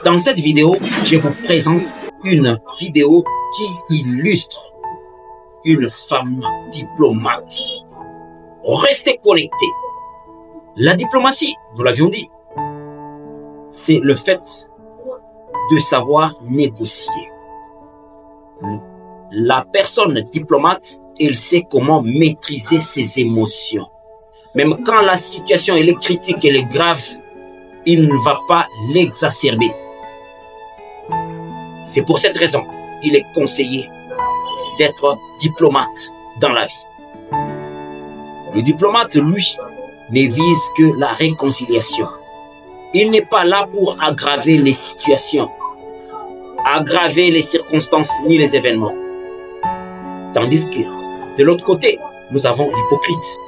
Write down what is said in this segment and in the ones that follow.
Dans cette vidéo, je vous présente une vidéo qui illustre une femme diplomate. Restez connectés. La diplomatie, nous l'avions dit, c'est le fait de savoir négocier. La personne diplomate, elle sait comment maîtriser ses émotions. Même quand la situation elle est critique, elle est grave, il ne va pas l'exacerber. C'est pour cette raison qu'il est conseillé d'être diplomate dans la vie. Le diplomate, lui, ne vise que la réconciliation. Il n'est pas là pour aggraver les situations, aggraver les circonstances ni les événements. Tandis que de l'autre côté, nous avons l'hypocrite.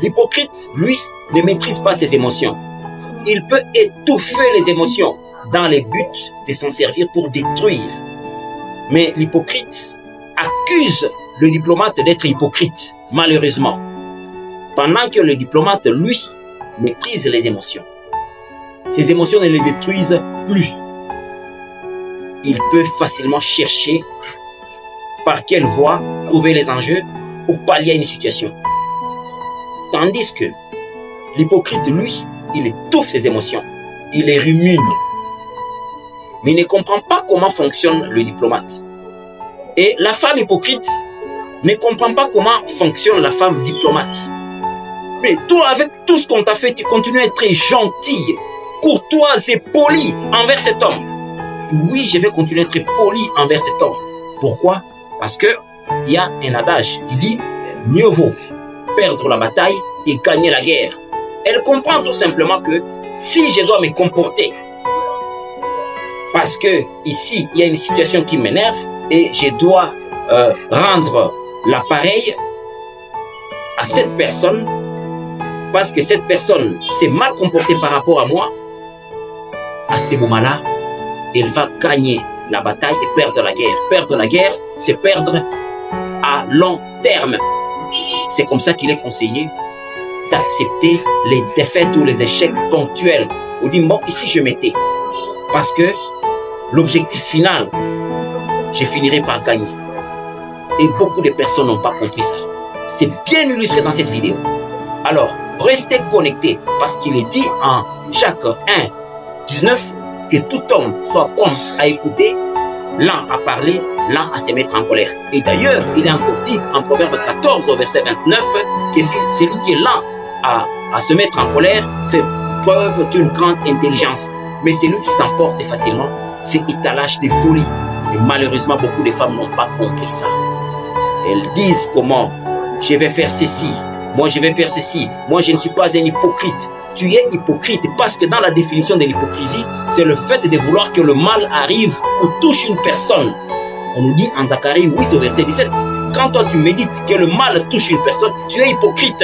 L'hypocrite, lui, ne maîtrise pas ses émotions. Il peut étouffer les émotions dans les buts de s'en servir pour détruire. Mais l'hypocrite accuse le diplomate d'être hypocrite, malheureusement. Pendant que le diplomate, lui, maîtrise les émotions. Ses émotions ne le détruisent plus. Il peut facilement chercher par quelle voie trouver les enjeux pour pallier à une situation. Tandis que l'hypocrite, lui, il étouffe ses émotions. Il les rumine. Mais il ne comprend pas comment fonctionne le diplomate. Et la femme hypocrite ne comprend pas comment fonctionne la femme diplomate. Mais toi, avec tout ce qu'on t'a fait, tu continues à être gentille, courtoise et polie envers cet homme. Oui, je vais continuer à être poli envers cet homme. Pourquoi? Parce qu'il y a un adage qui dit « Mieux vaut perdre la bataille et gagner la guerre ». Elle comprend tout simplement que si je dois me comporter, parce que ici, il y a une situation qui m'énerve et je dois rendre l'appareil à cette personne, parce que cette personne s'est mal comportée par rapport à moi, à ce moment-là, elle va gagner la bataille et perdre la guerre. Perdre la guerre, c'est perdre à long terme. C'est comme ça qu'il est conseillé d'accepter les défaites ou les échecs ponctuels. On dit, bon, ici je m'étais. Parce que l'objectif final, je finirai par gagner. Et beaucoup de personnes n'ont pas compris ça. C'est bien illustré dans cette vidéo. Alors, restez connectés parce qu'il est dit en Jacques 1, 19 que tout homme soit prompt à écouter, lent à parler, lent à se mettre en colère. Et d'ailleurs, il est encore dit en Proverbe 14, au verset 29, que celui qui est lent à se mettre en colère fait preuve d'une grande intelligence. Mais celui qui s'emporte facilement fait étalage de folie. Et malheureusement, beaucoup de femmes n'ont pas compris ça. Elles disent comment je vais faire ceci, moi je vais faire ceci, moi je ne suis pas un hypocrite. Tu es hypocrite parce que dans la définition de l'hypocrisie, c'est le fait de vouloir que le mal arrive ou touche une personne. On nous dit en Zacharie 8 au verset 17, quand toi tu médites que le mal touche une personne, tu es hypocrite.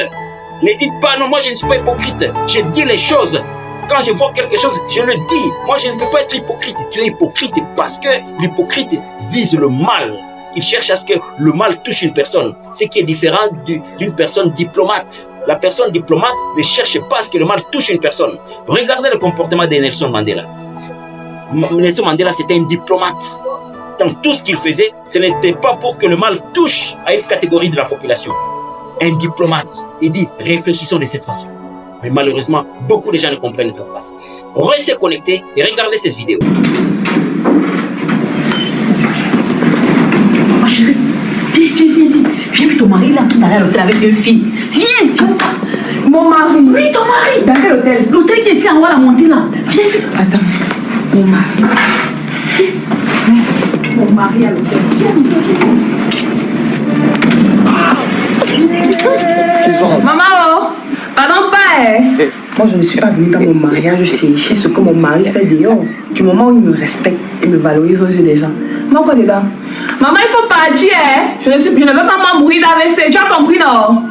Ne dites pas non, moi je ne suis pas hypocrite, je dis les choses. Quand je vois quelque chose, je le dis. Moi je ne peux pas être hypocrite. Tu es hypocrite parce que l'hypocrite vise le mal. Il cherche à ce que le mal touche une personne, ce qui est différent d'une personne diplomate. La personne diplomate ne cherche pas à ce que le mal touche une personne. Regardez le comportement de Nelson Mandela. Nelson Mandela, c'était un diplomate. Dans tout ce qu'il faisait, ce n'était pas pour que le mal touche à une catégorie de la population. Un diplomate, il dit, réfléchissons de cette façon. Mais malheureusement, beaucoup de gens ne comprennent pas ça. Restez connectés et regardez cette vidéo. Chérie, viens. J'ai vu ton mari là tout à l'heure à l'hôtel avec deux filles. Viens. Mon mari? Oui, ton mari. Dans quel hôtel? L'hôtel qui est ici en haut à la montée là. Viens. Attends, mon mari. Mon mari à l'hôtel. Viens. Maman, oh. Pardon, pas. Moi, je ne suis pas venue dans mon mariage chercher ce que mon mari fait dehors. Du moment où il me respecte et me valorise aux yeux des gens. Moi, quoi dedans? Maman, il faut partir, hein? Je ne veux pas m'embrouiller avec ça. Tu as compris, non?